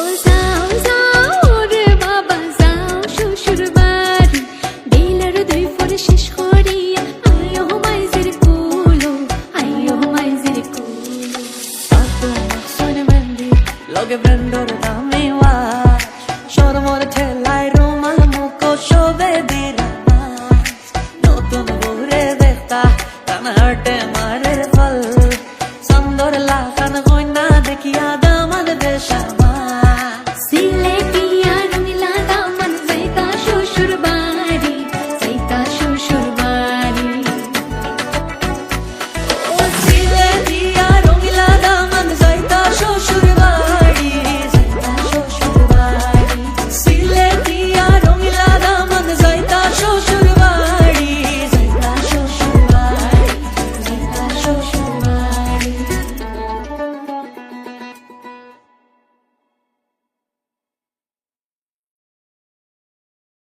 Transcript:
ও যাও যাও রে বাবা যাও শ্বশুর বাড়ি দিলার দুই ফোন শেষ করিয়া আইও মাইজের কুলো আইও মাইজের কুলো Tato soine mendi loge brandor dame wa shormor thelai romal muko shobe dira notun bore dekhta tan harte mare fal sandor la kan hoina dekhiya damad besha